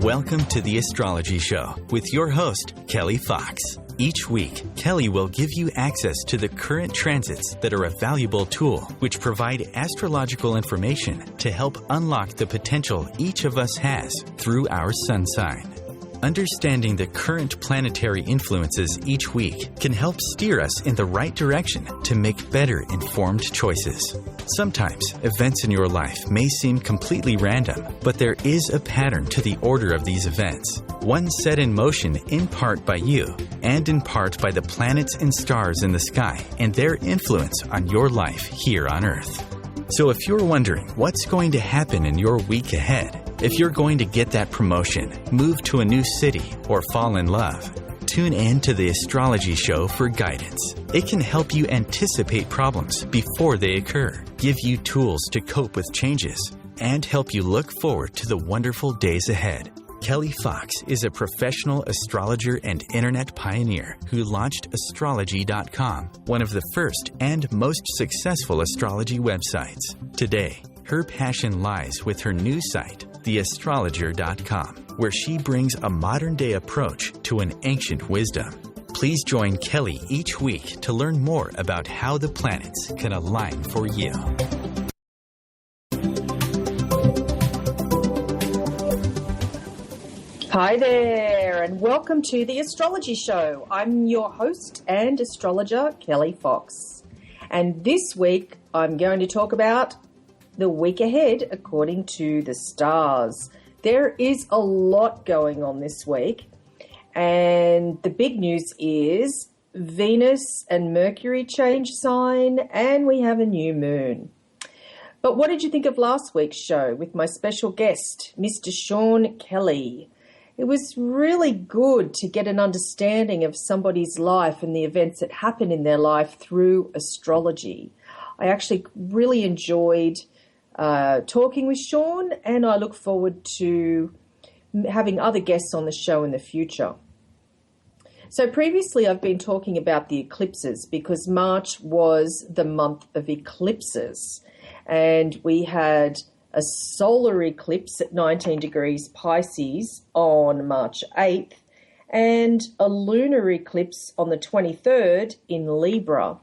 Welcome to the Astrology Show with your host, Kelli Fox. Each week, Kelli will give you access to the current transits that are a valuable tool which provide astrological information to help unlock the potential each of us has through our sun sign. Understanding the current planetary influences each week can help steer us in the right direction to make better informed choices. Sometimes, events in your life may seem completely random, but there is a pattern to the order of these events, one set in motion in part by you, and in part by the planets and stars in the sky and their influence on your life here on Earth. So if you're wondering what's going to happen in your week ahead, if you're going to get that promotion, move to a new city, or fall in love, tune in to the Astrology Show for guidance. It can help you anticipate problems before they occur, give you tools to cope with changes, and help you look forward to the wonderful days ahead. Kelli Fox is a professional astrologer and internet pioneer who launched astrology.com, one of the first and most successful astrology websites. Today, her passion lies with her new site, theastrologer.com, where she brings a modern-day approach to an ancient wisdom. Please join Kelli each week to learn more about how the planets can align for you. Hi there, and welcome to the Astrology Show. I'm your host and astrologer, Kelli Fox. And this week, I'm going to talk about the week ahead according to the stars. There is a lot going on this week, and the big news is Venus and Mercury change sign, and we have a new moon. But what did you think of last week's show with my special guest, Mr. Sean Kelly? It was really good to get an understanding of somebody's life and the events that happen in their life through astrology. I actually really enjoyed talking with Sean, and I look forward to having other guests on the show in the future. So previously I've been talking about the eclipses because March was the month of eclipses, and we had a solar eclipse at 19 degrees Pisces on March 8th and a lunar eclipse on the 23rd in Libra.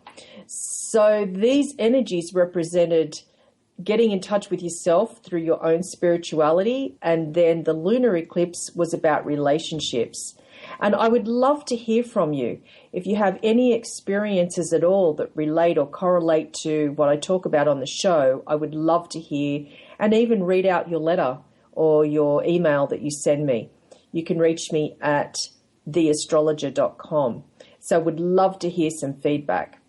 So these energies represented getting in touch with yourself through your own spirituality, and then the lunar eclipse was about relationships. And I would love to hear from you. If you have any experiences at all that relate or correlate to what I talk about on the show, I would love to hear and even read out your letter or your email that you send me. You can reach me at theastrologer.com. So I would love to hear some feedback.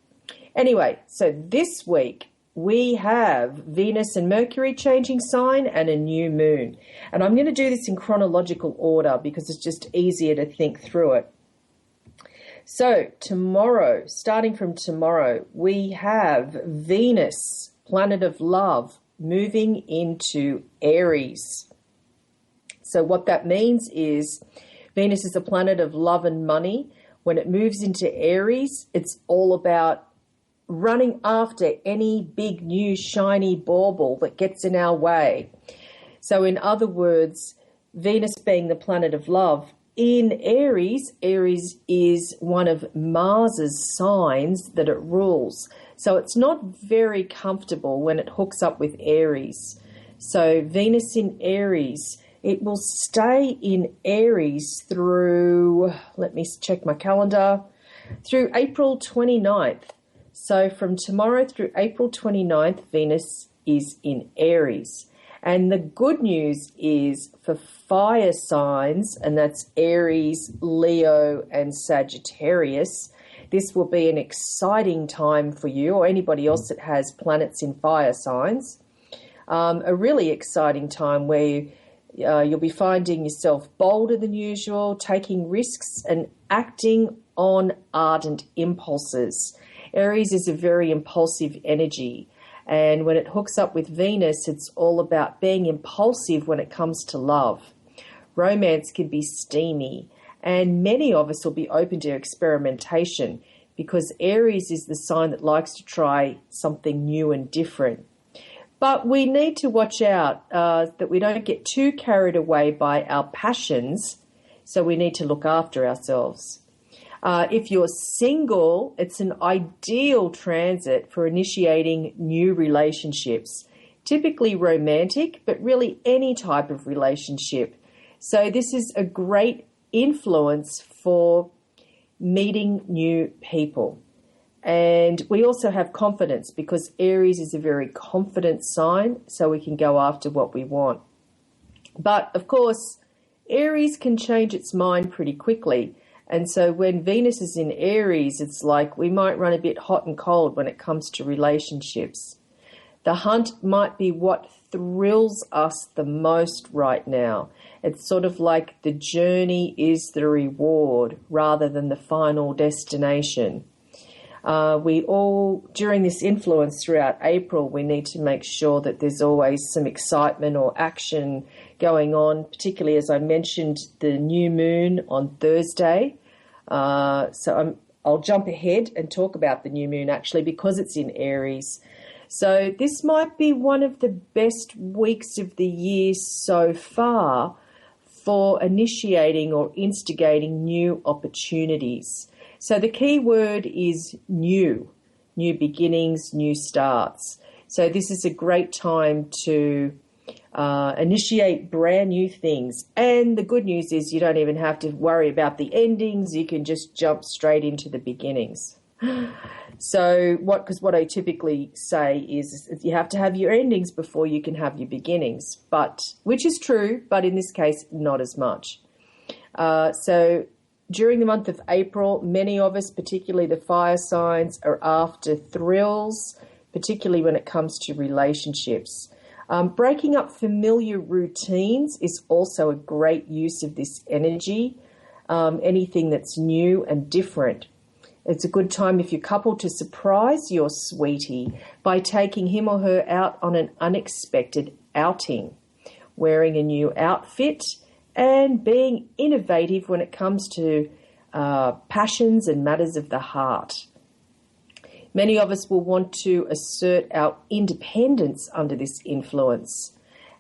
Anyway, so this week we have Venus and Mercury changing sign and a new moon. And I'm going to do this in chronological order because it's just easier to think through it. So tomorrow, starting from tomorrow, we have Venus, planet of love, moving into Aries. So what that means is Venus is a planet of love and money. When it moves into Aries, it's all about running after any big new shiny bauble that gets in our way. So in other words, Venus being the planet of love, in Aries, Aries is one of Mars's signs that it rules. So it's not very comfortable when it hooks up with Aries. So Venus in Aries, it will stay in Aries through, let me check my calendar, through April 29th. So from tomorrow through April 29th, Venus is in Aries. And the good news is for fire signs, and that's Aries, Leo, and Sagittarius, this will be an exciting time for you or anybody else that has planets in fire signs. A really exciting time where you'll be finding yourself bolder than usual, taking risks and acting on ardent impulses. Aries is a very impulsive energy. And when it hooks up with Venus, it's all about being impulsive when it comes to love. Romance can be steamy, and many of us will be open to experimentation because Aries is the sign that likes to try something new and different. But we need to watch out that we don't get too carried away by our passions, so we need to look after ourselves. If you're single, it's an ideal transit for initiating new relationships, typically romantic, but really any type of relationship. So this is a great influence for meeting new people. And we also have confidence because Aries is a very confident sign, so we can go after what we want. But, of course, Aries can change its mind pretty quickly. And so when Venus is in Aries, it's like we might run a bit hot and cold when it comes to relationships. The hunt might be what thrills us the most right now. It's sort of like the journey is the reward rather than the final destination. We all, during this influence throughout April, we need to make sure that there's always some excitement or action going on, particularly as I mentioned the new moon on Thursday. I'll jump ahead and talk about the new moon actually because it's in Aries. So this might be one of the best weeks of the year so far for initiating or instigating new opportunities. So the key word is new beginnings, new starts. So this is a great time to initiate brand new things. And the good news is you don't even have to worry about the endings. You can just jump straight into the beginnings. So because what I typically say is you have to have your endings before you can have your beginnings, which is true, but in this case, not as much. So during the month of April, many of us, particularly the fire signs, are after thrills, particularly when it comes to relationships. Breaking up familiar routines is also a great use of this energy, anything that's new and different. It's a good time if you're coupled to surprise your sweetie by taking him or her out on an unexpected outing, wearing a new outfit, and being innovative when it comes to passions and matters of the heart. Many of us will want to assert our independence under this influence,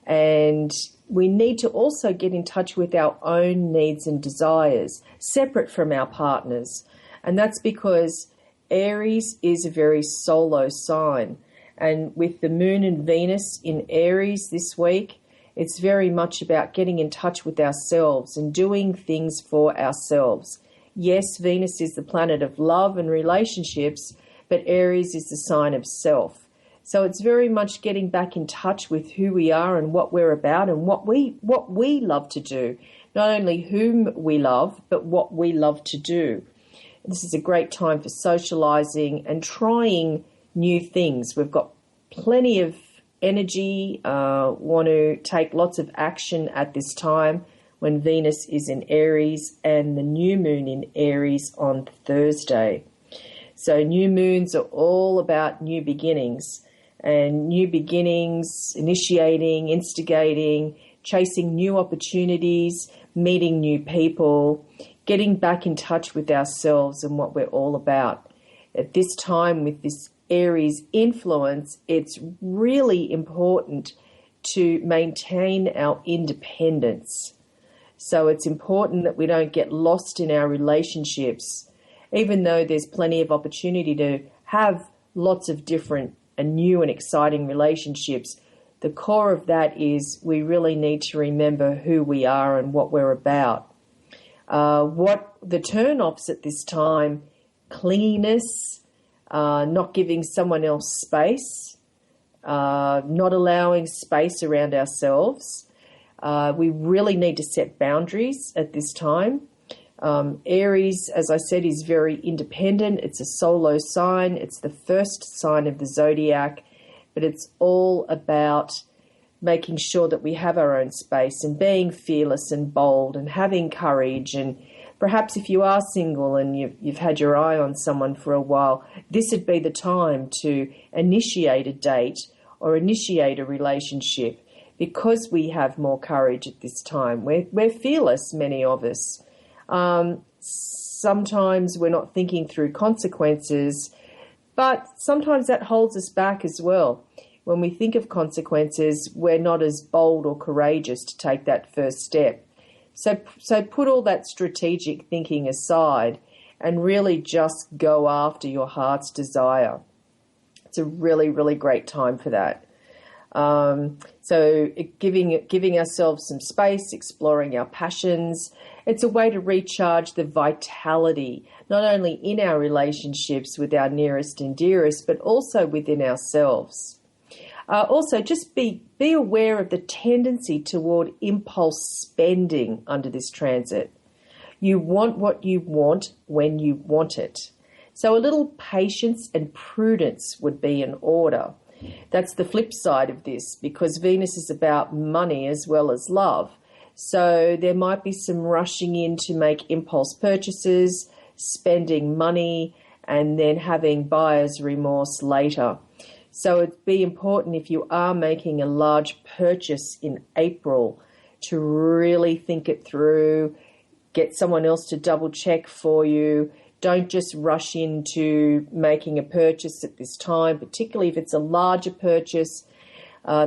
and we need to also get in touch with our own needs and desires, separate from our partners. And that's because Aries is a very solo sign. And with the moon and Venus in Aries this week, it's very much about getting in touch with ourselves and doing things for ourselves. Yes, Venus is the planet of love and relationships, but Aries is the sign of self. So it's very much getting back in touch with who we are and what we're about and what we love to do. Not only whom we love, but what we love to do. This is a great time for socializing and trying new things. We've got plenty of energy, want to take lots of action at this time when Venus is in Aries and the new moon in Aries on Thursday. So new moons are all about new beginnings, and new beginnings, initiating, instigating, chasing new opportunities, meeting new people, getting back in touch with ourselves and what we're all about. At this time with this Aries influence, it's really important to maintain our independence. So it's important that we don't get lost in our relationships, even though there's plenty of opportunity to have lots of different and new and exciting relationships. The core of that is we really need to remember who we are and what we're about. What the turn-offs at this time, clinginess, not giving someone else space, not allowing space around ourselves. We really need to set boundaries at this time. Aries, as I said, is very independent. It's a solo sign. It's the first sign of the zodiac, but it's all about making sure that we have our own space and being fearless and bold and having courage. And perhaps if you are single and you've had your eye on someone for a while, this would be the time to initiate a date or initiate a relationship, because we have more courage at this time. We're fearless, many of us. Sometimes we're not thinking through consequences, but sometimes that holds us back as well. when we think of consequences, we're not as bold or courageous to take that first step. So put all that strategic thinking aside and really just go after your heart's desire. It's a really, really great time for that. So giving ourselves some space, exploring our passions, it's a way to recharge the vitality, not only in our relationships with our nearest and dearest, but also within ourselves. Also, just be aware of the tendency toward impulse spending under this transit. You want what you want when you want it. So a little patience and prudence would be in order. That's the flip side of this, because Venus is about money as well as love. So there might be some rushing in to make impulse purchases, spending money, and then having buyer's remorse later. So it'd be important, if you are making a large purchase in April, to really think it through, get someone else to double check for you. Don't just rush into making a purchase at this time, particularly if it's a larger purchase.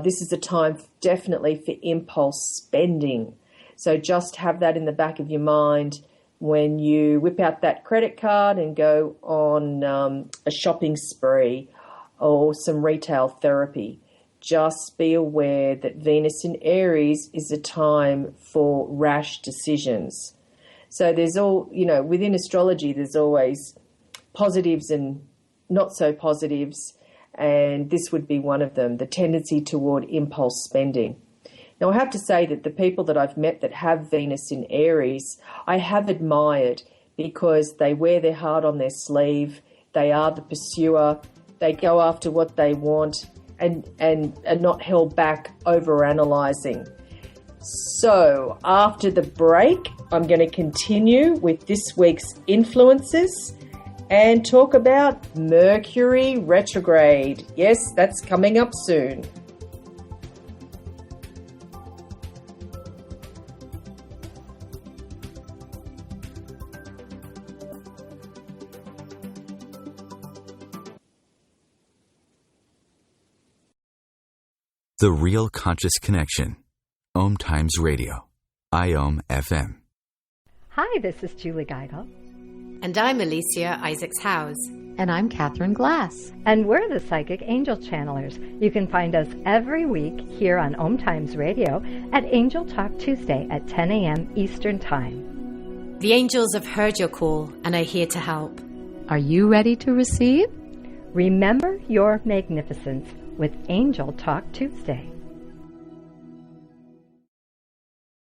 This is a time definitely for impulse spending. So just have that in the back of your mind when you whip out that credit card and go on a shopping spree or some retail therapy. Just be aware that Venus in Aries is a time for rash decisions. So there's within astrology, there's always positives and not so positives, and this would be one of them, the tendency toward impulse spending. Now, I have to say that the people that I've met that have Venus in Aries, I have admired, because they wear their heart on their sleeve, they are the pursuer, they go after what they want, and are not held back over-analysing. So, after the break, I'm going to continue with this week's influences and talk about Mercury retrograde. Yes, that's coming up soon. The Real Conscious Connection. OMTimes Radio. IOM FM. Hi, this is Julie Geigel. And I'm Alicia Isaacs-Howes. And I'm Catherine Glass. And we're the Psychic Angel Channelers. You can find us every week here on OMTimes Radio at Angel Talk Tuesday at 10 a.m. Eastern Time. The angels have heard your call and are here to help. Are you ready to receive? Remember your magnificence with Angel Talk Tuesday.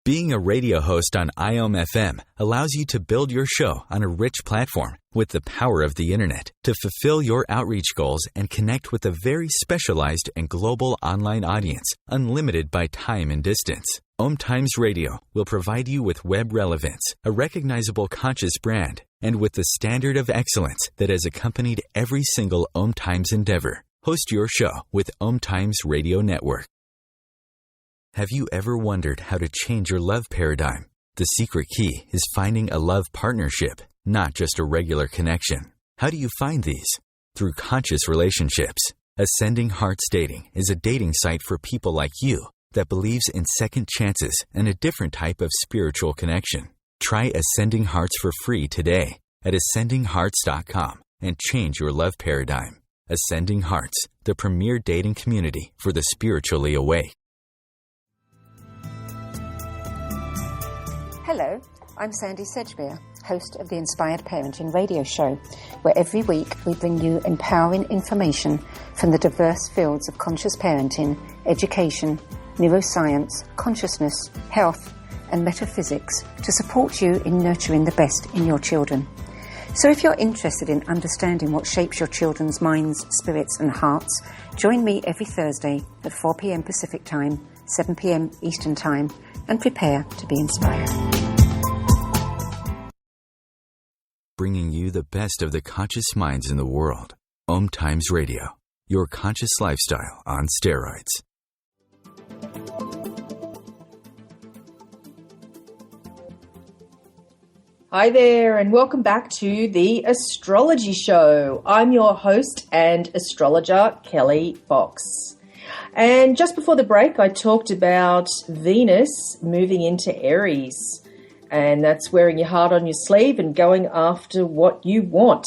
Being a radio host on IOM FM allows you to build your show on a rich platform with the power of the internet to fulfill your outreach goals and connect with a very specialized and global online audience, unlimited by time and distance. OMTimes Radio will provide you with web relevance, a recognizable conscious brand, and with the standard of excellence that has accompanied every single OMTimes endeavor. Host your show with OMTimes Radio Network. Have you ever wondered how to change your love paradigm? The secret key is finding a love partnership, not just a regular connection. How do you find these? Through conscious relationships. Ascending Hearts Dating is a dating site for people like you that believes in second chances and a different type of spiritual connection. Try Ascending Hearts for free today at ascendinghearts.com and change your love paradigm. Ascending Hearts, the premier dating community for the spiritually awake. Hello, I'm Sandy Sedgbeer, host of the Inspired Parenting radio show, where every week we bring you empowering information from the diverse fields of conscious parenting, education, neuroscience, consciousness, health, and metaphysics to support you in nurturing the best in your children. So if you're interested in understanding what shapes your children's minds, spirits, and hearts, join me every Thursday at 4 p.m. Pacific Time, 7 p.m. Eastern Time, and prepare to be inspired. Bringing you the best of the conscious minds in the world. OMTimes Radio, your conscious lifestyle on steroids. Hi there, and welcome back to the Astrology Show. I'm your host and astrologer, Kelli Fox. And just before the break, I talked about Venus moving into Aries. And that's wearing your heart on your sleeve and going after what you want.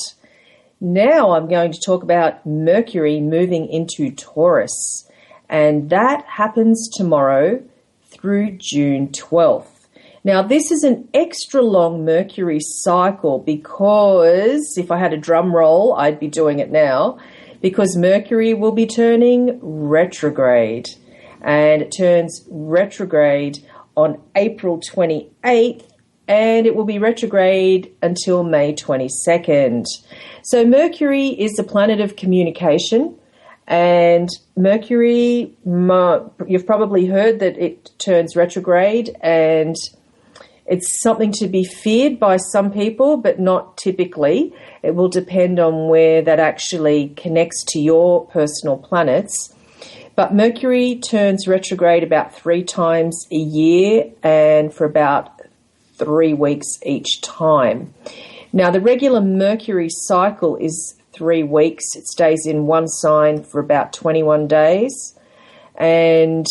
Now I'm going to talk about Mercury moving into Taurus. And that happens tomorrow through June 12th. Now, this is an extra long Mercury cycle because if I had a drum roll, I'd be doing it now, because Mercury will be turning retrograde. And it turns retrograde on April 28th, and it will be retrograde until May 22nd. So Mercury is the planet of communication, and Mercury, you've probably heard that it turns retrograde, and it's something to be feared by some people, but not typically. It will depend on where that actually connects to your personal planets. But Mercury turns retrograde about 3 times a year and for about 3 weeks each time. Now, the regular Mercury cycle is 3 weeks. It stays in one sign for about 21 days. And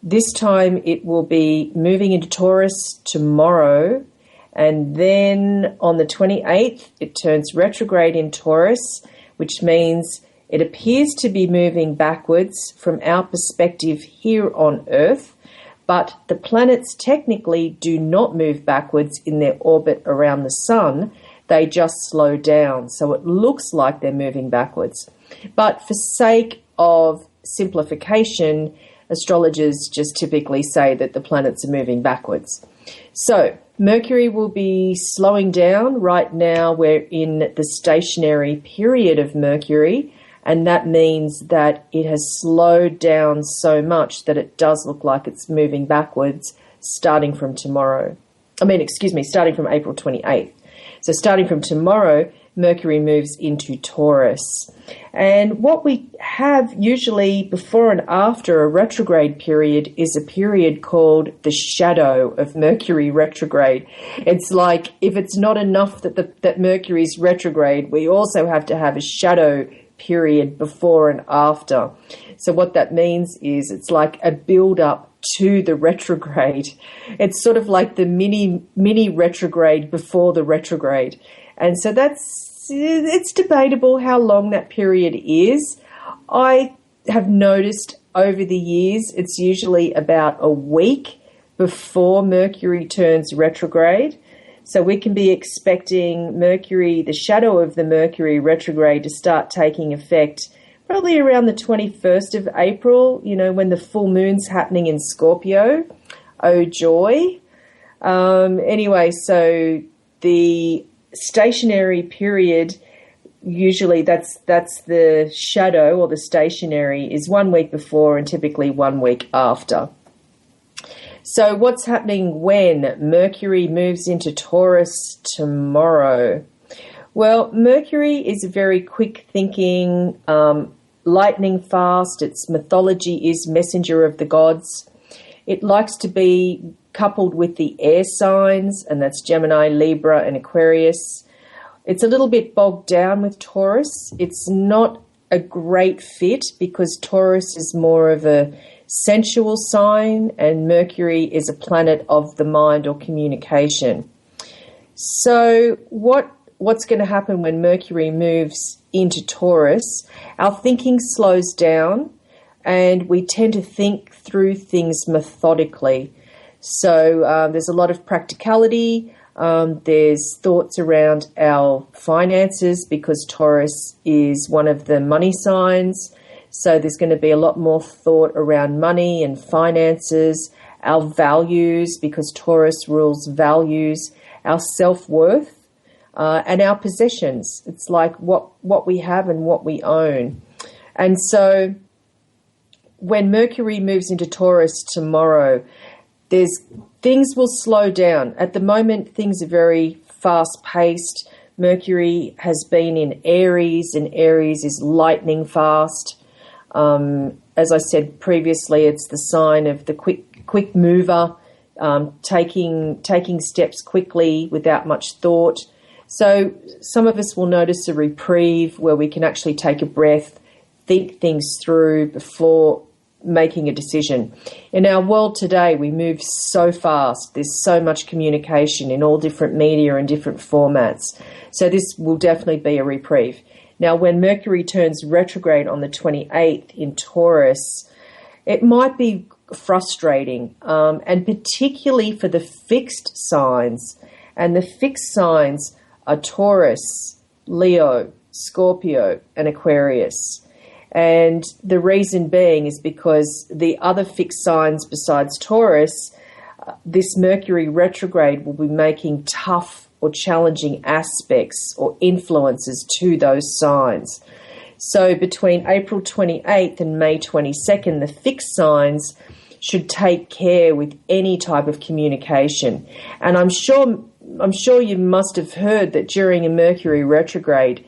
this time it will be moving into Taurus tomorrow, and then on the 28th it turns retrograde in Taurus, which means it appears to be moving backwards from our perspective here on Earth, but the planets technically do not move backwards in their orbit around the Sun. They just slow down, so it looks like they're moving backwards. But for sake of simplification, astrologers just typically say that the planets are moving backwards. So Mercury will be slowing down. Right now we're in the stationary period of Mercury, and that means that it has slowed down so much that it does look like it's moving backwards starting from tomorrow. Starting from April 28th. So starting from tomorrow, Mercury moves into Taurus. And what we have usually before and after a retrograde period is a period called the shadow of Mercury retrograde. It's like if it's not enough that Mercury's retrograde, we also have to have a shadow period before and after. So what that means is it's like a build-up to the retrograde. It's sort of like the mini retrograde before the retrograde. And so it's debatable how long that period is. I have noticed over the years it's usually about a week before Mercury turns retrograde. So we can be expecting Mercury, the shadow of the Mercury retrograde, to start taking effect probably around the 21st of April, when the full moon's happening in Scorpio. Oh, joy. Anyway, so the stationary period, usually that's the shadow, or the stationary, is 1 week before and typically 1 week after. So what's happening when Mercury moves into Taurus tomorrow? Well, Mercury is a very quick thinking, lightning fast. Its mythology is messenger of the gods. It likes to be coupled with the air signs, and that's Gemini, Libra, and Aquarius. It's a little bit bogged down with Taurus. It's not a great fit because Taurus is more of a sensual sign and Mercury is a planet of the mind or communication. So what's going to happen when Mercury moves into Taurus? Our thinking slows down and we tend to think through things methodically. So there's a lot of practicality. There's thoughts around our finances because Taurus is one of the money signs. So there's going to be a lot more thought around money and finances, our values because Taurus rules values, our self-worth, and our possessions. It's like what we have and what we own. And so when Mercury moves into Taurus tomorrow, things will slow down. At the moment, things are very fast-paced. Mercury has been in Aries, and Aries is lightning fast. As I said previously, it's the sign of the quick mover, taking steps quickly without much thought. So some of us will notice a reprieve where we can actually take a breath, think things through before making a decision. In our world today, we move so fast. There's so much communication in all different media and different formats. So this will definitely be a reprieve. Now, when Mercury turns retrograde on the 28th in Taurus, it might be frustrating, and particularly for the fixed signs. And the fixed signs are Taurus, Leo, Scorpio, and Aquarius. And the reason being is because the other fixed signs besides Taurus, this Mercury retrograde will be making tough or challenging aspects or influences to those signs. So between April 28th and May 22nd, the fixed signs should take care with any type of communication. And I'm sure you must have heard that during a Mercury retrograde,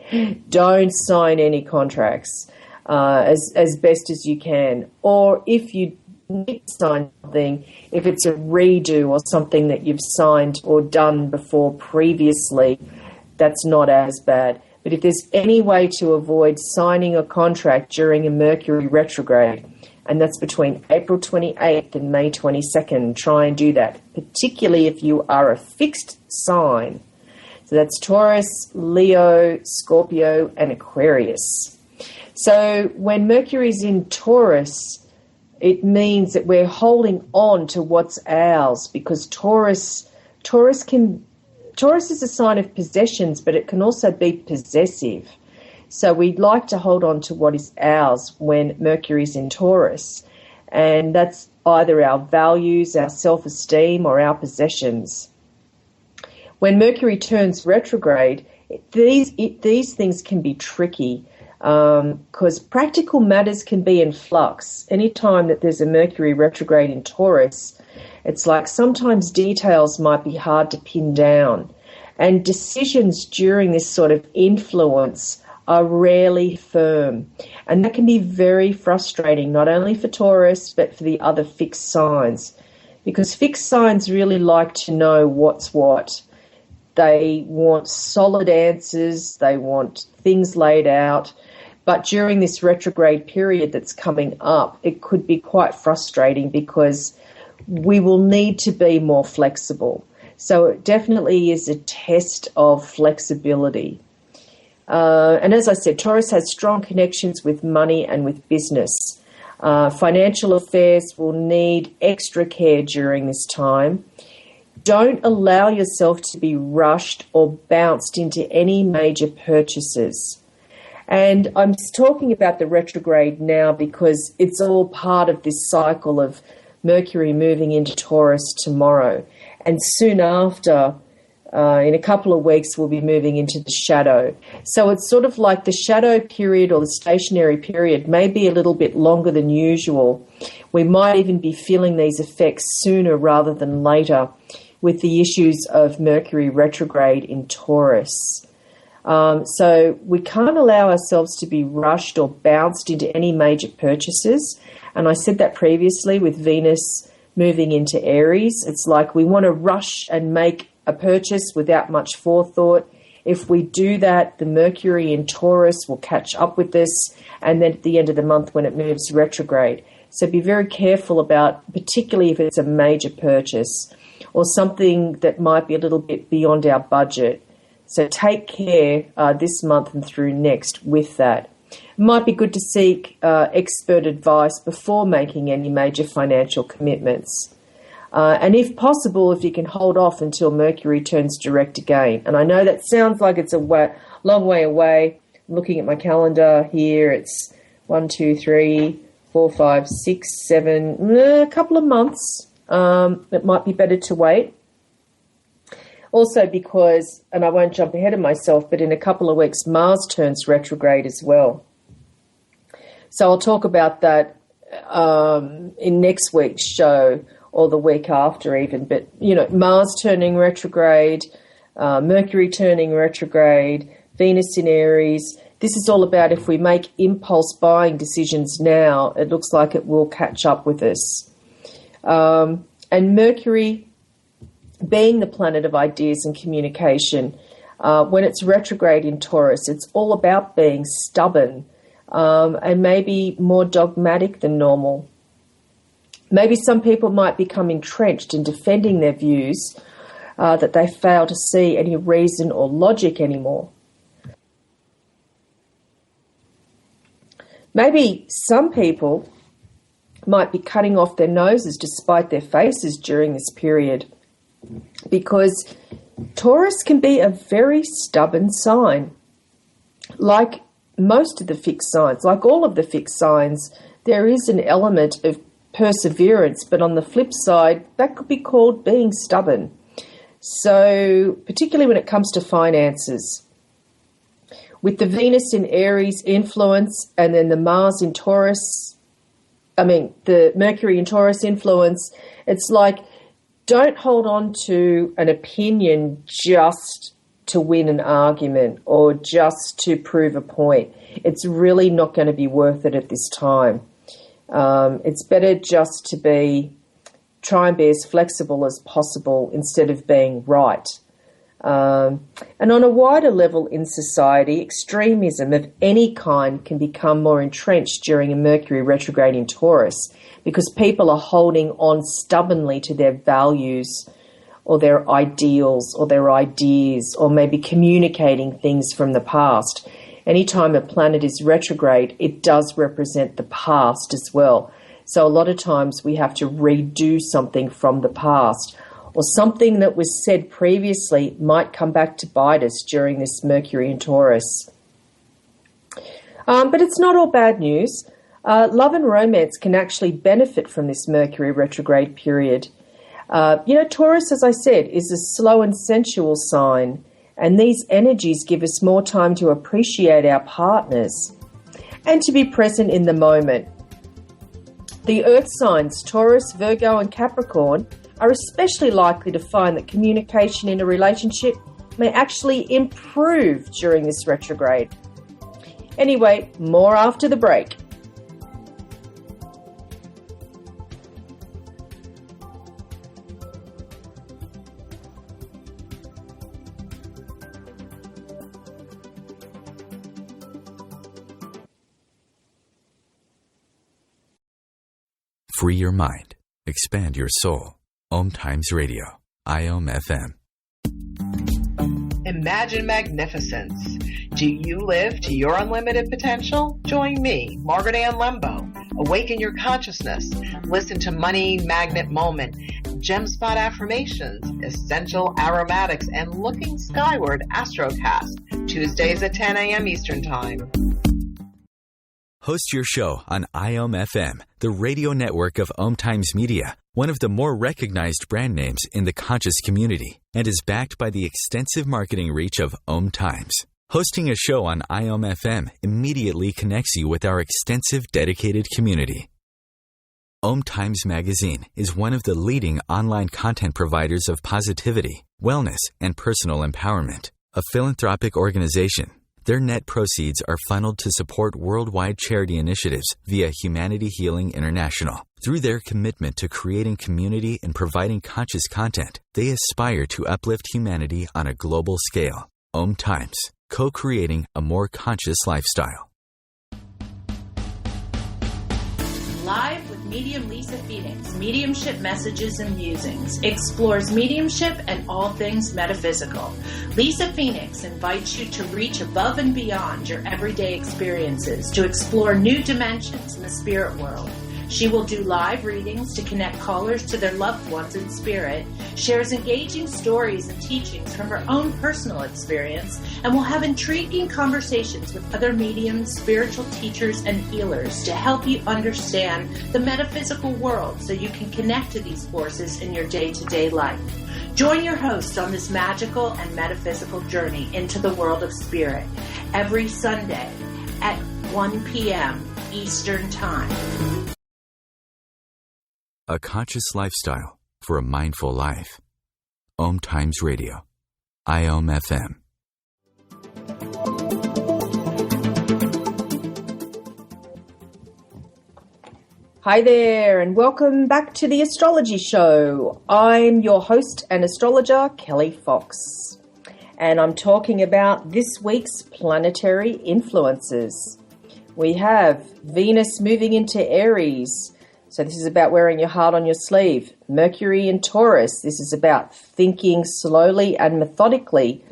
don't sign any contracts as best as you can. Or if you need to sign something, if it's a redo or something that you've signed or done before previously, that's not as bad. But if there's any way to avoid signing a contract during a Mercury retrograde, and that's between April 28th and May 22nd, try and do that, particularly if you are a fixed sign. So that's Taurus, Leo, Scorpio, and Aquarius. So when Mercury's in Taurus, it means that we're holding on to what's ours, because Taurus is a sign of possessions, but it can also be possessive. So we'd like to hold on to what is ours when Mercury's in Taurus. And that's either our values, our self-esteem, or our possessions. When Mercury turns retrograde, these things can be tricky, because practical matters can be in flux. Anytime that there's a Mercury retrograde in Taurus, it's like sometimes details might be hard to pin down. And decisions during this sort of influence are rarely firm. And that can be very frustrating, not only for Taurus, but for the other fixed signs. Because fixed signs really like to know what's what. They want solid answers. They want things laid out. But during this retrograde period that's coming up, it could be quite frustrating because we will need to be more flexible. So it definitely is a test of flexibility. And as I said, Taurus has strong connections with money and with business. Financial affairs will need extra care during this time. Don't allow yourself to be rushed or bounced into any major purchases. And I'm talking about the retrograde now because it's all part of this cycle of Mercury moving into Taurus tomorrow. And soon after, in a couple of weeks, we'll be moving into the shadow. So it's sort of like the shadow period or the stationary period may be a little bit longer than usual. We might even be feeling these effects sooner rather than later with the issues of Mercury retrograde in Taurus. So we can't allow ourselves to be rushed or bounced into any major purchases. And I said that previously with Venus moving into Aries. It's like we want to rush and make a purchase without much forethought. If we do that, the Mercury in Taurus will catch up with this, and then at the end of the month when it moves retrograde. So be very careful about, particularly if it's a major purchase or something that might be a little bit beyond our budget. So take care this month and through next with that. It might be good to seek expert advice before making any major financial commitments. And if possible, if you can hold off until Mercury turns direct again. And I know that sounds like it's a long way away. I'm looking at my calendar here. It's 1, 2, 3, 4, 5, 6, 7, a couple of months. It might be better to wait. Also because, and I won't jump ahead of myself, but in a couple of weeks, Mars turns retrograde as well. So I'll talk about that in next week's show or the week after even. But, you know, Mars turning retrograde, Mercury turning retrograde, Venus in Aries. This is all about if we make impulse buying decisions now, it looks like it will catch up with us. And Mercury, being the planet of ideas and communication, when it's retrograde in Taurus, it's all about being stubborn and maybe more dogmatic than normal. Maybe some people might become entrenched in defending their views that they fail to see any reason or logic anymore. Maybe some people might be cutting off their noses to spite their faces during this period, because Taurus can be a very stubborn sign. Like most of the fixed signs, like all of the fixed signs, there is an element of perseverance, but on the flip side, that could be called being stubborn. So, particularly when it comes to finances, with the Venus in Aries influence and then the the Mercury in Taurus influence, it's like, don't hold on to an opinion just to win an argument or just to prove a point. It's really not going to be worth it at this time. It's better just to try and be as flexible as possible instead of being right. And on a wider level in society, extremism of any kind can become more entrenched during a Mercury retrograde in Taurus, because people are holding on stubbornly to their values or their ideals or their ideas, or maybe communicating things from the past. Anytime a planet is retrograde, it does represent the past as well. So a lot of times we have to redo something from the past, or something that was said previously might come back to bite us during this Mercury in Taurus. But it's not all bad news. Love and romance can actually benefit from this Mercury retrograde period. Taurus, as I said, is a slow and sensual sign, and these energies give us more time to appreciate our partners and to be present in the moment. The earth signs, Taurus, Virgo and Capricorn, are especially likely to find that communication in a relationship may actually improve during this retrograde. Anyway, more after the break. Free your mind. Expand your soul. OMTimes Radio. IOM-FM. Imagine magnificence. Do you live to your unlimited potential? Join me, Margaret Ann Lembo. Awaken your consciousness. Listen to Money Magnet Moment, Gem Spot Affirmations, Essential Aromatics, and Looking Skyward Astrocast, Tuesdays at 10 a.m. Eastern Time. Host your show on IOM-FM, the radio network of OMTimes Media, one of the more recognized brand names in the conscious community, and is backed by the extensive marketing reach of OMTimes. Hosting a show on IOM-FM immediately connects you with our extensive dedicated community. OMTimes Magazine is one of the leading online content providers of positivity, wellness, and personal empowerment. A philanthropic organization, their net proceeds are funneled to support worldwide charity initiatives via Humanity Healing International. Through their commitment to creating community and providing conscious content, they aspire to uplift humanity on a global scale. OMTimes, co-creating a more conscious lifestyle. Live with medium Lisa Phoenix, Mediumship Messages and Musings, explores mediumship and all things metaphysical. Lisa Phoenix invites you to reach above and beyond your everyday experiences, to explore new dimensions in the spirit world. She will do live readings to connect callers to their loved ones in spirit, shares engaging stories and teachings from her own personal experience, and will have intriguing conversations with other mediums, spiritual teachers, and healers to help you understand the metaphysical world so you can connect to these forces in your day-to-day life. Join your host on this magical and metaphysical journey into the world of spirit every Sunday at 1 p.m. Eastern Time. A conscious lifestyle for a mindful life. OMTimes Radio. IOM-FM. Hi there, and welcome back to the Astrology Show. I'm your host and astrologer, Kelli Fox, and I'm talking about this week's planetary influences. We have Venus moving into Aries, So this is about wearing your heart on your sleeve. Mercury in Taurus, this is about thinking slowly and methodically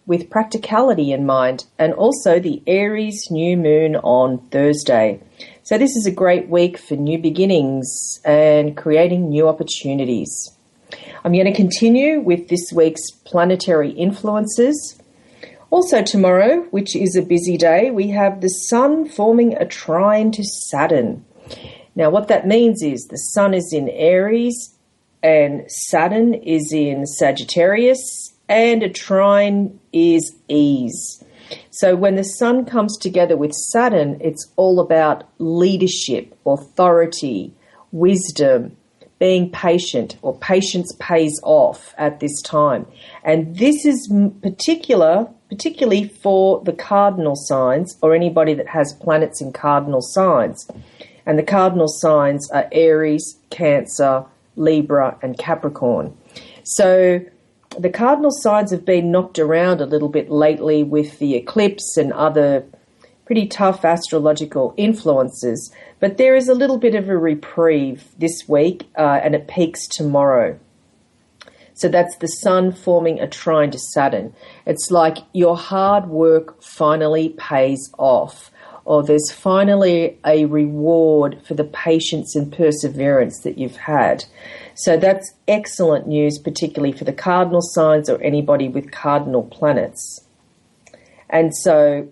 with practicality in mind. And also the Aries New Moon on Thursday. So this is a great week for new beginnings and creating new opportunities. I'm going to continue with this week's planetary influences. Also tomorrow, which is a busy day, we have the Sun forming a trine to Saturn. Now, what that means is the Sun is in Aries and Saturn is in Sagittarius, and a trine is ease. So when the Sun comes together with Saturn, it's all about leadership, authority, wisdom, being patient, or patience pays off at this time. And this is particularly for the cardinal signs, or anybody that has planets in cardinal signs. And the cardinal signs are Aries, Cancer, Libra, and Capricorn. So the cardinal signs have been knocked around a little bit lately with the eclipse and other pretty tough astrological influences, but there is a little bit of a reprieve this week, and it peaks tomorrow. So that's the Sun forming a trine to Saturn. It's like your hard work finally pays off, or there's finally a reward for the patience and perseverance that you've had. So that's excellent news, particularly for the cardinal signs or anybody with cardinal planets. And so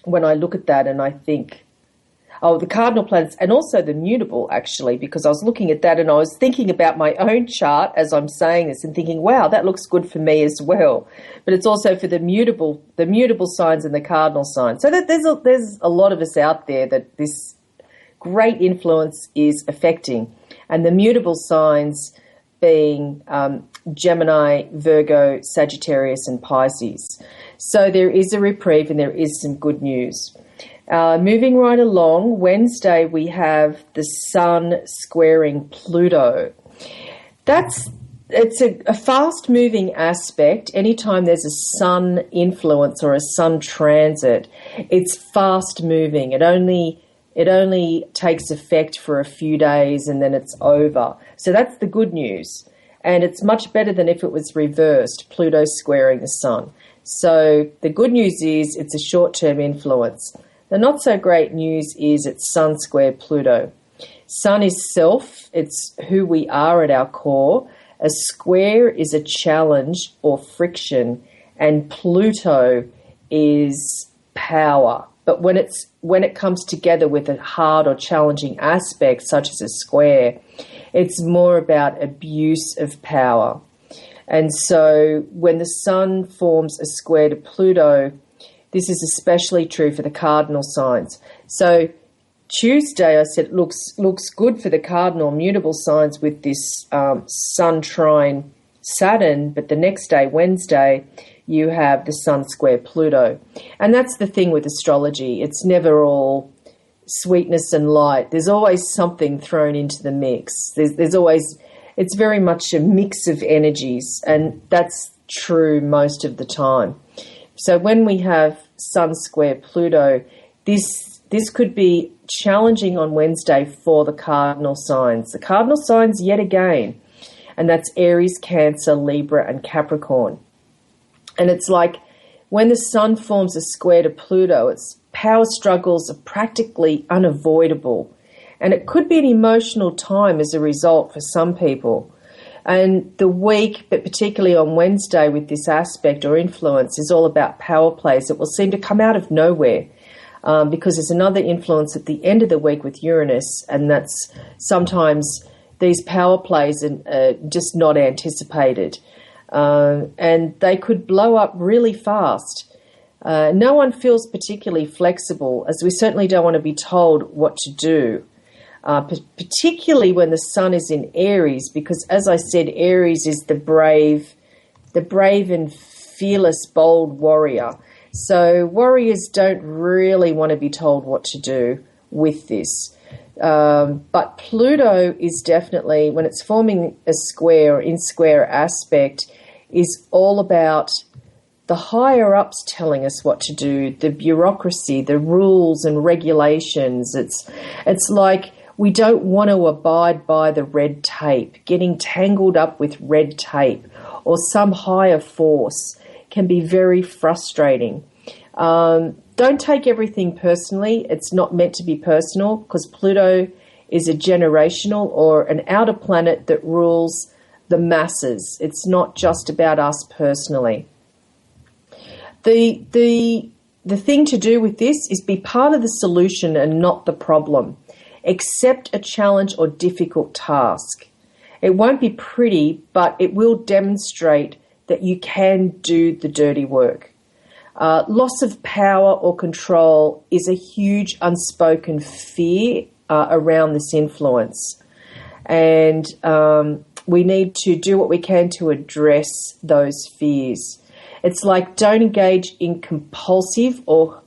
when I look at that and I think, the cardinal planets, and also the mutable, actually, because I was looking at that and I was thinking about my own chart as I'm saying this and thinking, wow, that looks good for me as well. But it's also for the mutable signs and the cardinal signs. So that there's a lot of us out there that this great influence is affecting. And the mutable signs being Gemini, Virgo, Sagittarius, and Pisces. So there is a reprieve and there is some good news. Moving right along, Wednesday we have the Sun squaring Pluto. It's a fast-moving aspect. Anytime there's a Sun influence or a Sun transit, it's fast-moving. It only takes effect for a few days and then it's over. So that's the good news. And it's much better than if it was reversed, Pluto squaring the Sun. So the good news is it's a short-term influence. The not so great news is it's Sun square Pluto. Sun is self, it's who we are at our core. A square is a challenge or friction, and Pluto is power. But when it comes together with a hard or challenging aspect, such as a square, it's more about abuse of power. And so when the Sun forms a square to Pluto, this is especially true for the cardinal signs. So Tuesday, I said, looks good for the cardinal mutable signs with this Sun trine Saturn, but the next day, Wednesday, you have the Sun square Pluto. And that's the thing with astrology. It's never all sweetness and light. There's always something thrown into the mix. There's always, it's very much a mix of energies, and that's true most of the time. So when we have Sun square Pluto, this could be challenging on Wednesday for the cardinal signs. The cardinal signs yet again, and that's Aries, Cancer, Libra, and Capricorn. And it's like when the Sun forms a square to Pluto, its power struggles are practically unavoidable. And it could be an emotional time as a result for some people. And the week, but particularly on Wednesday with this aspect or influence, is all about power plays. It will seem to come out of nowhere because there's another influence at the end of the week with Uranus, and that's sometimes these power plays are just not anticipated. And they could blow up really fast. No one feels particularly flexible, as we certainly don't want to be told what to do. Particularly when the Sun is in Aries, because as I said, Aries is the brave and fearless, bold warrior. So warriors don't really want to be told what to do with this. But Pluto is definitely, when it's forming a square or in square aspect, is all about the higher-ups telling us what to do, the bureaucracy, the rules and regulations. It's like We don't want to abide by the red tape. Getting tangled up with red tape or some higher force can be very frustrating. Don't take everything personally. It's not meant to be personal, because Pluto is a generational or an outer planet that rules the masses. It's not just about us personally. The thing to do with this is be part of the solution and not the problem. Accept a challenge or difficult task. It won't be pretty, but it will demonstrate that you can do the dirty work. Loss of power or control is a huge unspoken fear around this influence. And we need to do what we can to address those fears. It's like, don't engage in compulsive or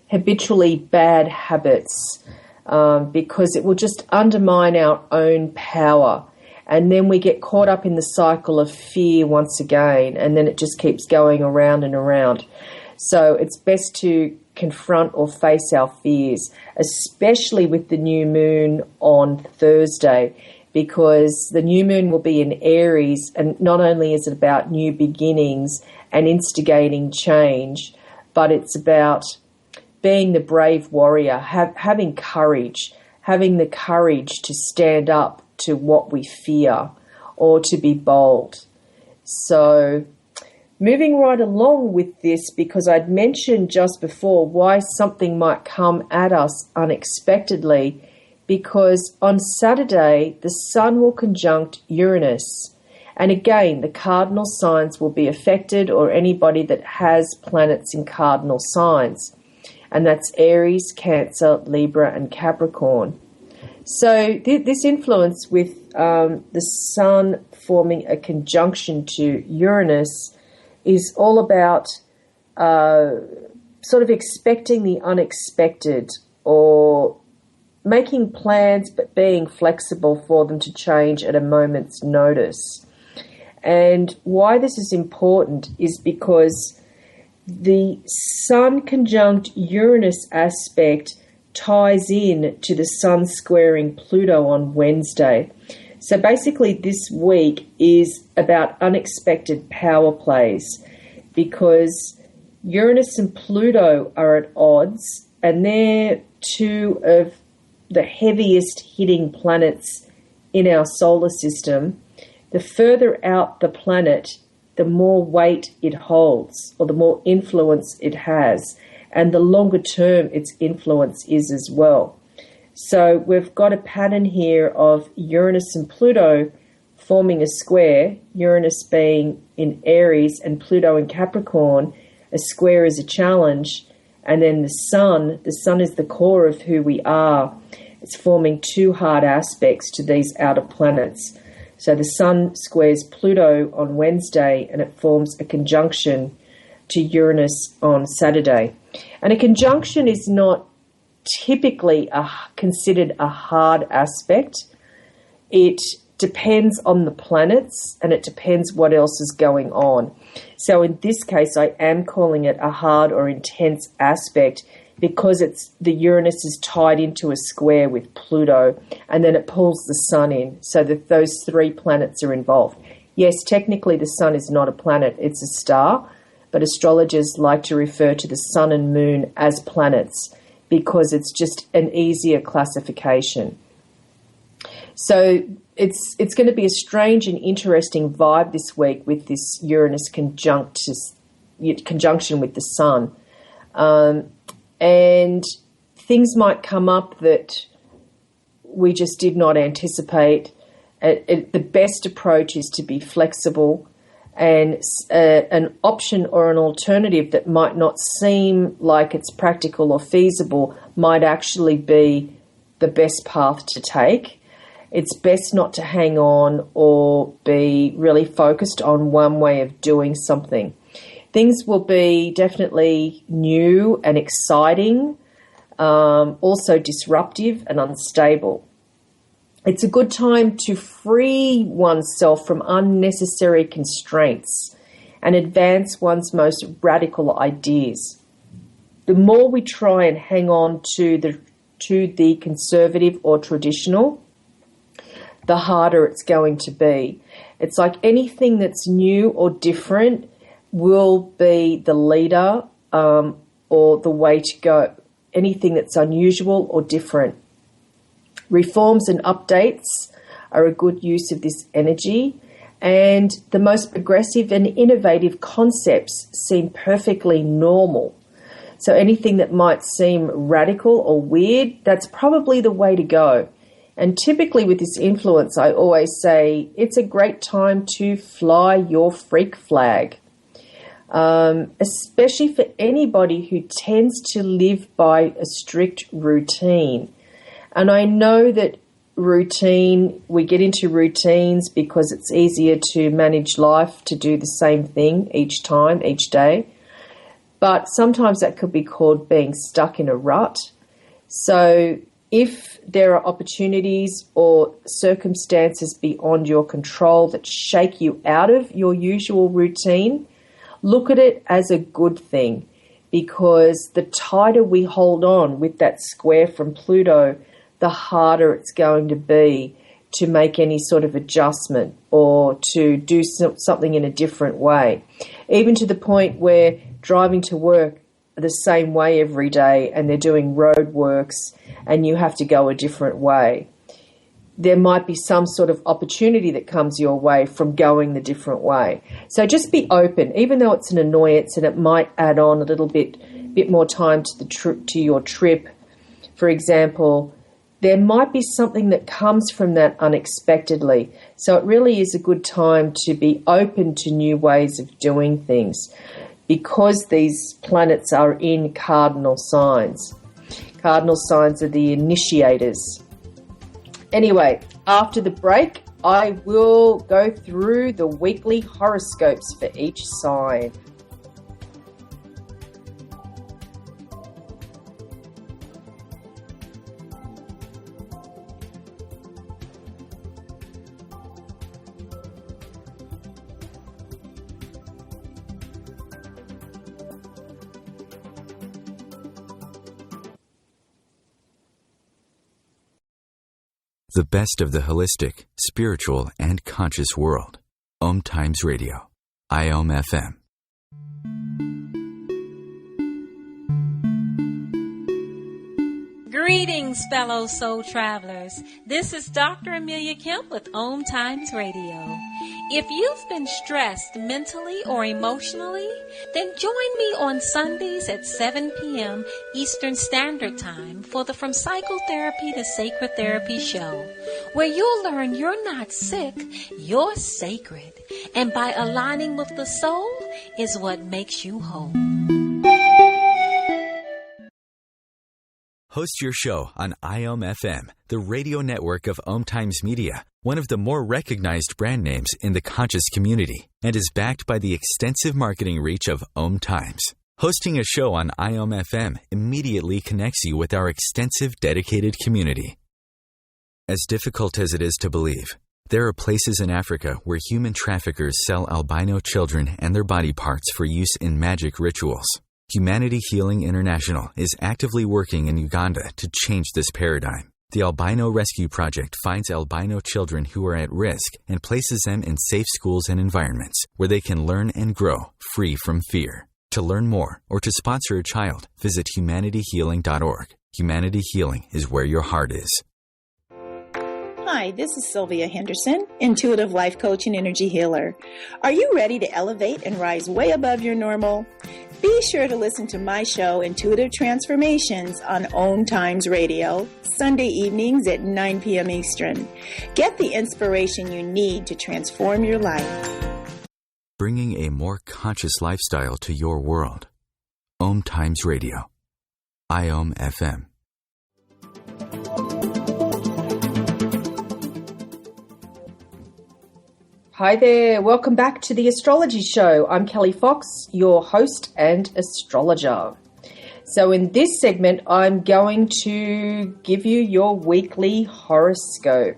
habitually bad habits, because it will just undermine our own power. And then we get caught up in the cycle of fear once again, and then it just keeps going around and around. So it's best to confront or face our fears, especially with the new moon on Thursday, because the new moon will be in Aries, and not only is it about new beginnings and instigating change, but it's about being the brave warrior, having courage, having the courage to stand up to what we fear or to be bold. So moving right along with this, because I'd mentioned just before why something might come at us unexpectedly, because on Saturday the Sun will conjunct Uranus. And again, the cardinal signs will be affected, or anybody that has planets in cardinal signs. And that's Aries, Cancer, Libra, and Capricorn. So this influence with the Sun forming a conjunction to Uranus is all about sort of expecting the unexpected, or making plans but being flexible for them to change at a moment's notice. And why this is important is because the Sun conjunct Uranus aspect ties in to the Sun squaring Pluto on Wednesday. So basically this week is about unexpected power plays, because Uranus and Pluto are at odds, and they're two of the heaviest hitting planets in our solar system. The further out the planet, the more weight it holds, or the more influence it has, and the longer term its influence is as well. So we've got a pattern here of Uranus and Pluto forming a square, Uranus being in Aries and Pluto in Capricorn. A square is a challenge. And then the Sun is the core of who we are. It's forming two hard aspects to these outer planets. So the Sun squares Pluto on Wednesday, and it forms a conjunction to Uranus on Saturday. And a conjunction is not typically considered a hard aspect. It depends on the planets, and it depends what else is going on. So in this case, I am calling it a hard or intense aspect, because the Uranus is tied into a square with Pluto, and then it pulls the Sun in, so that those three planets are involved. Yes, technically the Sun is not a planet, it's a star, but astrologers like to refer to the Sun and Moon as planets, because it's just an easier classification. So it's going to be a strange and interesting vibe this week with this Uranus conjunction with the Sun. And things might come up that we just did not anticipate. The best approach is to be flexible, and an option or an alternative that might not seem like it's practical or feasible might actually be the best path to take. It's best not to hang on or be really focused on one way of doing something. Things will be definitely new and exciting, also disruptive and unstable. It's a good time to free oneself from unnecessary constraints and advance one's most radical ideas. The more we try and hang on to the to the conservative or traditional, the harder it's going to be. It's like anything that's new or different will be the leader or the way to go. Anything that's unusual or different. Reforms and updates are a good use of this energy, and the most progressive and innovative concepts seem perfectly normal. So anything that might seem radical or weird, that's probably the way to go. And typically with this influence, I always say it's a great time to fly your freak flag, especially for anybody who tends to live by a strict routine. And I know that we get into routines because it's easier to manage life, to do the same thing each time, each day. But sometimes that could be called being stuck in a rut. So if there are opportunities or circumstances beyond your control that shake you out of your usual routine, look at it as a good thing, because the tighter we hold on with that square from Pluto, the harder it's going to be to make any sort of adjustment or to do something in a different way. Even to the point where driving to work the same way every day and they're doing road works and you have to go a different way. There might be some sort of opportunity that comes your way from going the different way. So just be open, even though it's an annoyance and it might add on a little bit more time to your trip. For example, there might be something that comes from that unexpectedly. So it really is a good time to be open to new ways of doing things, because these planets are in cardinal signs. Cardinal signs are the initiators. Anyway, after the break, I will go through the weekly horoscopes for each sign. The best of the holistic, spiritual, and conscious world. OMTimes Radio. IOM-FM. Greetings, fellow soul travelers. This is Dr. Amelia Kemp with OMTimes Radio. If you've been stressed mentally or emotionally, then join me on Sundays at 7 p.m. Eastern Standard Time for the From Psychotherapy to Sacred Therapy show, where you'll learn you're not sick, you're sacred. And by aligning with the soul is what makes you whole. Host your show on IOM-FM, the radio network of OMTimes Media, one of the more recognized brand names in the conscious community, and is backed by the extensive marketing reach of OMTimes. Hosting a show on IOM-FM immediately connects you with our extensive dedicated community. As difficult as it is to believe, there are places in Africa where human traffickers sell albino children and their body parts for use in magic rituals. Humanity Healing International is actively working in Uganda to change this paradigm. The Albino Rescue Project finds albino children who are at risk and places them in safe schools and environments where they can learn and grow free from fear. To learn more or to sponsor a child, visit humanityhealing.org. Humanity Healing is where your heart is. Hi, this is Sylvia Henderson, intuitive life coach and energy healer. Are you ready to elevate and rise way above your normal? Be sure to listen to my show, Intuitive Transformations, on OMTimes Radio, Sunday evenings at 9 p.m. Eastern. Get the inspiration you need to transform your life. Bringing a more conscious lifestyle to your world. OMTimes Radio. IOM-FM. Hi there, welcome back to the Astrology Show. I'm Kelli Fox, your host and astrologer. So in this segment, I'm going to give you your weekly horoscope.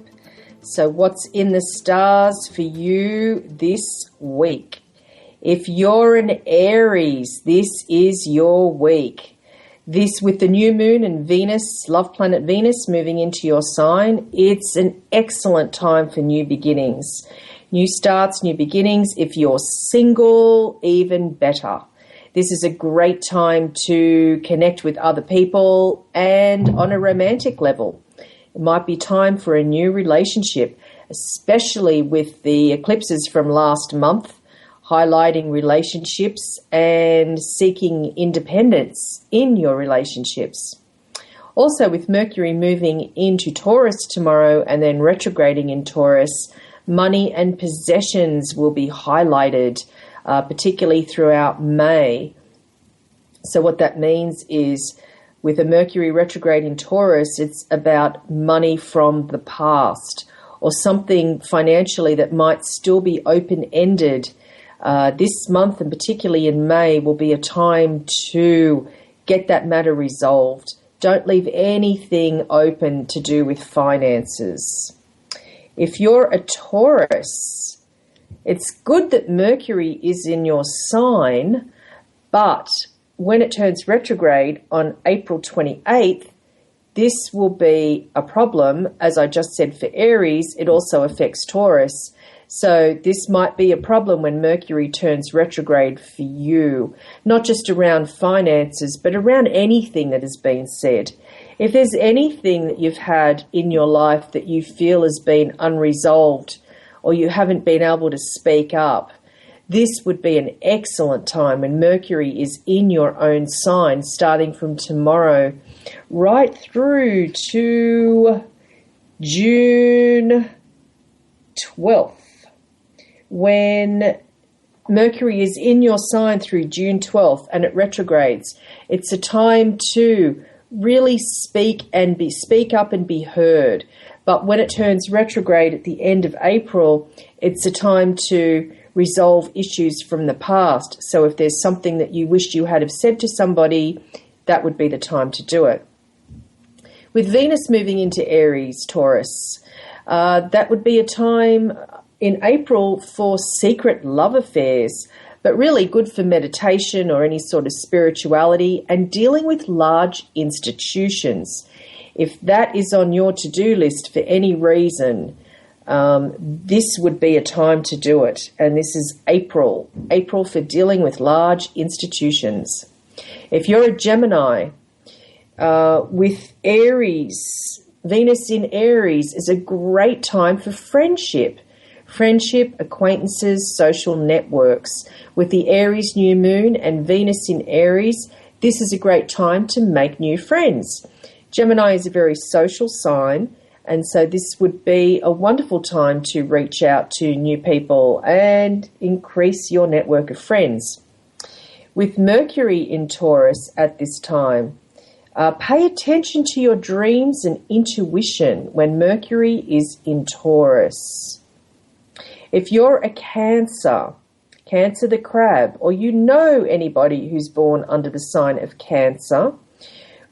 So what's in the stars for you this week? If you're an Aries, this is your week. This, with the new moon and Venus, love planet Venus, moving into your sign, it's an excellent time for new beginnings. New starts, new beginnings. If you're single, even better. This is a great time to connect with other people and on a romantic level. It might be time for a new relationship, especially with the eclipses from last month, highlighting relationships and seeking independence in your relationships. Also, with Mercury moving into Taurus tomorrow and then retrograding in Taurus, money and possessions will be highlighted, particularly throughout May. So what that means is, with a Mercury retrograde in Taurus, it's about money from the past or something financially that might still be open-ended. This month, and particularly in May, will be a time to get that matter resolved. Don't leave anything open to do with finances. If you're a Taurus, it's good that Mercury is in your sign, but when it turns retrograde on April 28th, this will be a problem. As I just said for Aries, it also affects Taurus. So this might be a problem when Mercury turns retrograde for you, not just around finances, but around anything that has been said. If there's anything that you've had in your life that you feel has been unresolved or you haven't been able to speak up, this would be an excellent time when Mercury is in your own sign, starting from tomorrow right through to June 12th. When Mercury is in your sign through June 12th and it retrogrades, it's a time to really speak up and be heard. But when it turns retrograde at the end of April, it's a time to resolve issues from the past. So if there's something that you wished you had have said to somebody, that would be the time to do it. With Venus moving into Aries, Taurus, that would be a time in April for secret love affairs, but really good for meditation or any sort of spirituality and dealing with large institutions. If that is on your to-do list for any reason, this would be a time to do it. And this is April for dealing with large institutions. If you're a Gemini, with Aries, Venus in Aries is a great time for friendship, acquaintances, social networks. With the Aries New Moon and Venus in Aries, this is a great time to make new friends. Gemini is a very social sign, and so this would be a wonderful time to reach out to new people and increase your network of friends. With Mercury in Taurus at this time, pay attention to your dreams and intuition when Mercury is in Taurus. If you're a Cancer the crab, or you know anybody who's born under the sign of Cancer,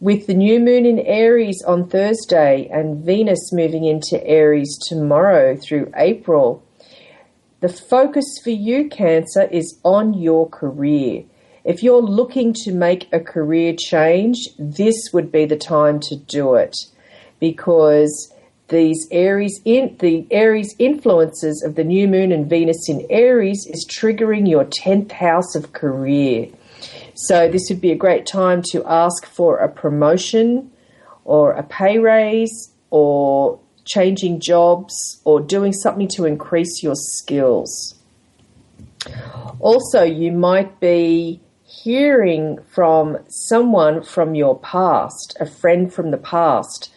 with the new moon in Aries on Thursday and Venus moving into Aries tomorrow through April, the focus for you, Cancer, is on your career. If you're looking to make a career change, this would be the time to do it, because the Aries influences of the new moon and Venus in Aries is triggering your 10th house of career. So this would be a great time to ask for a promotion or a pay raise or changing jobs or doing something to increase your skills. Also, you might be hearing from someone from your past, a friend from the past.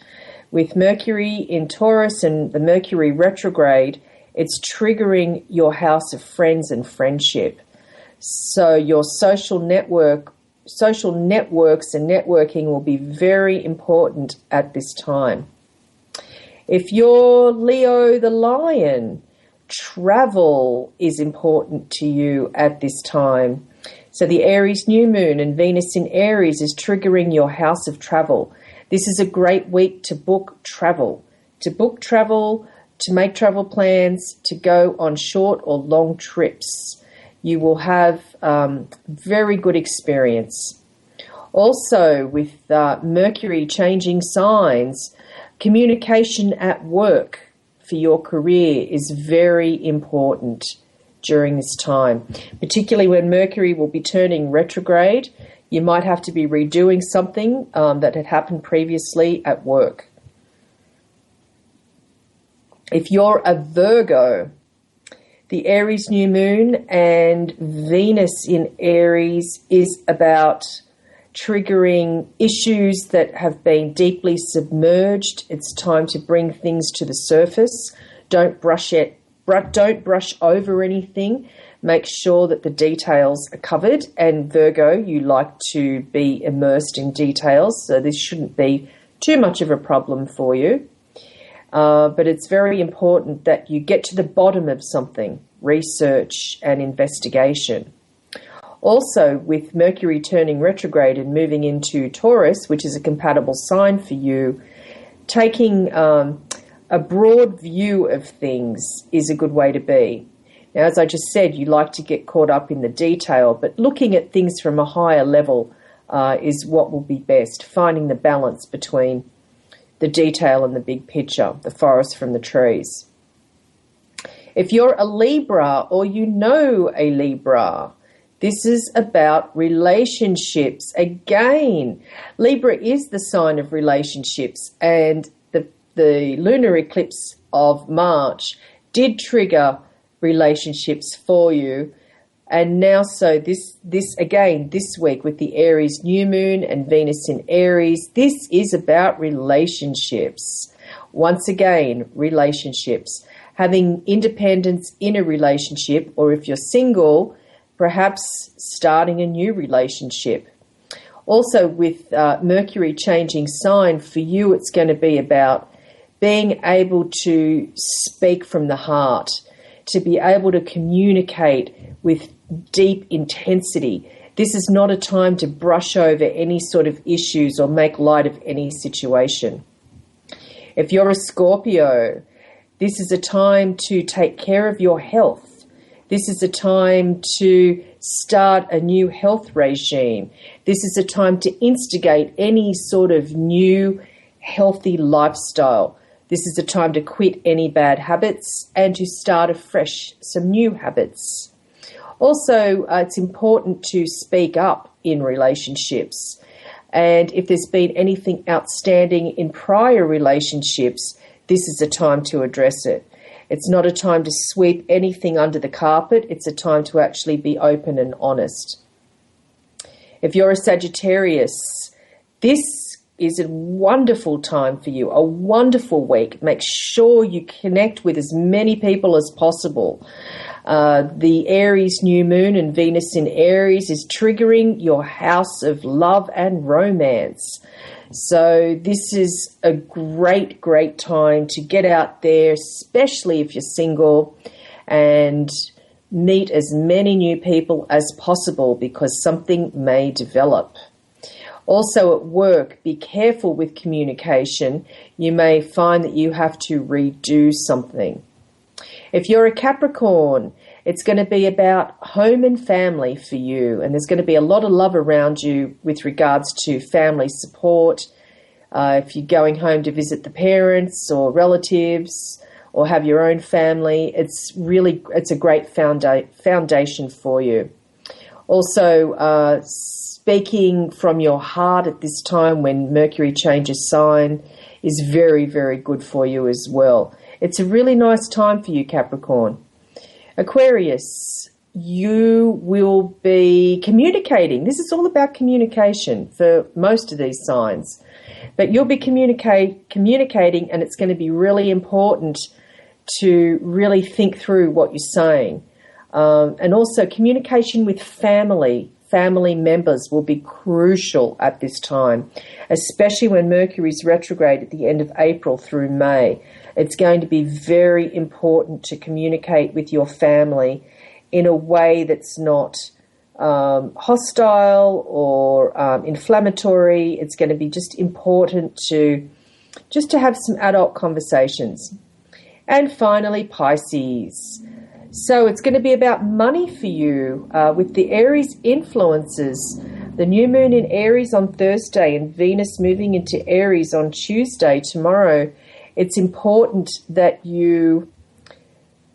With Mercury in Taurus and the Mercury retrograde, it's triggering your house of friends and friendship. So your social networks and networking will be very important at this time. If you're Leo the Lion, travel is important to you at this time. So the Aries New Moon and Venus in Aries is triggering your house of travel. This is a great week to book travel, to make travel plans, to go on short or long trips. You will have very good experience. Also, with Mercury changing signs, communication at work for your career is very important during this time, particularly when Mercury will be turning retrograde. You might have to be redoing something that had happened previously at work. If you're a Virgo, the Aries New Moon and Venus in Aries is about triggering issues that have been deeply submerged. It's time to bring things to the surface. Don't brush over anything. Make sure that the details are covered. And Virgo, you like to be immersed in details, so this shouldn't be too much of a problem for you. But it's very important that you get to the bottom of something, research and investigation. Also, with Mercury turning retrograde and moving into Taurus, which is a compatible sign for you, taking a broad view of things is a good way to be. Now, as I just said, you like to get caught up in the detail, but looking at things from a higher level is what will be best, finding the balance between the detail and the big picture, the forest from the trees. If you're a Libra or you know a Libra, this is about relationships. Again, Libra is the sign of relationships, and the lunar eclipse of March did trigger relationships for you. And now, so this week with the Aries New Moon and Venus in Aries, this is about relationships. Once again, relationships. Having independence in a relationship, or if you're single, perhaps starting a new relationship. Also, with Mercury changing sign, for you it's going to be about being able to speak from the heart, to be able to communicate with deep intensity. This is not a time to brush over any sort of issues or make light of any situation. If you're a Scorpio, this is a time to take care of your health. This is a time to start a new health regime. This is a time to instigate any sort of new healthy lifestyle. This is a time to quit any bad habits and to start afresh some new habits. Also, it's important to speak up in relationships. And if there's been anything outstanding in prior relationships, this is a time to address it. It's not a time to sweep anything under the carpet. It's a time to actually be open and honest. If you're a Sagittarius, this is a wonderful time for you, a wonderful week. Make sure you connect with as many people as possible. The Aries New Moon and Venus in Aries is triggering your house of love and romance. So this is a great, great time to get out there, especially if you're single, and meet as many new people as possible because something may develop. Also at work, be careful with communication. You may find that you have to redo something. If you're a Capricorn, it's going to be about home and family for you, and there's going to be a lot of love around you with regards to family support. If you're going home to visit the parents or relatives or have your own family, it's a great foundation for you. Also, speaking from your heart at this time when Mercury changes sign is very, very good for you as well. It's a really nice time for you, Capricorn. Aquarius, you will be communicating. This is all about communication for most of these signs. But you'll be communicating, and it's going to be really important to really think through what you're saying. And also communication with family members will be crucial at this time, especially when Mercury's retrograde at the end of April through May. It's going to be very important to communicate with your family in a way that's not hostile or inflammatory. It's going to be just important to have some adult conversations. And finally, Pisces. So it's going to be about money for you with the Aries influences The new moon in Aries on Thursday and Venus moving into Aries on Tuesday, tomorrow. It's important that you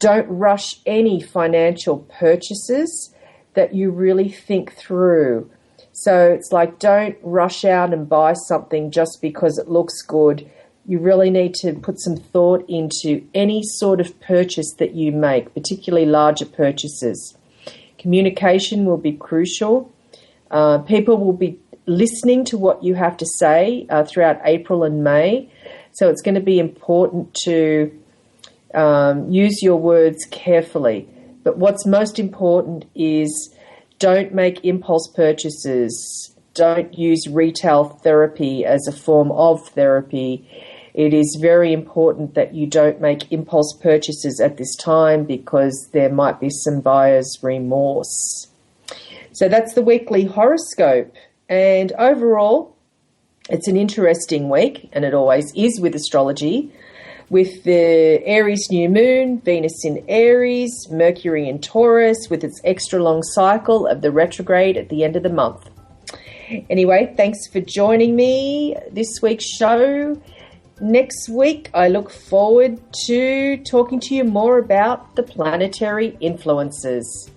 don't rush any financial purchases, that you really think through. So it's like, don't rush out and buy something just because it looks good. You really need to put some thought into any sort of purchase that you make, particularly larger purchases. Communication will be crucial. People will be listening to what you have to say throughout April and May. So it's going to be important to use your words carefully. But what's most important is don't make impulse purchases. Don't use retail therapy as a form of therapy. It is very important that you don't make impulse purchases at this time because there might be some buyer's remorse. So that's the weekly horoscope. And overall, it's an interesting week, and it always is with astrology, with the Aries New Moon, Venus in Aries, Mercury in Taurus, with its extra long cycle of the retrograde at the end of the month. Anyway, thanks for joining me this week's show. Next week, I look forward to talking to you more about the planetary influences.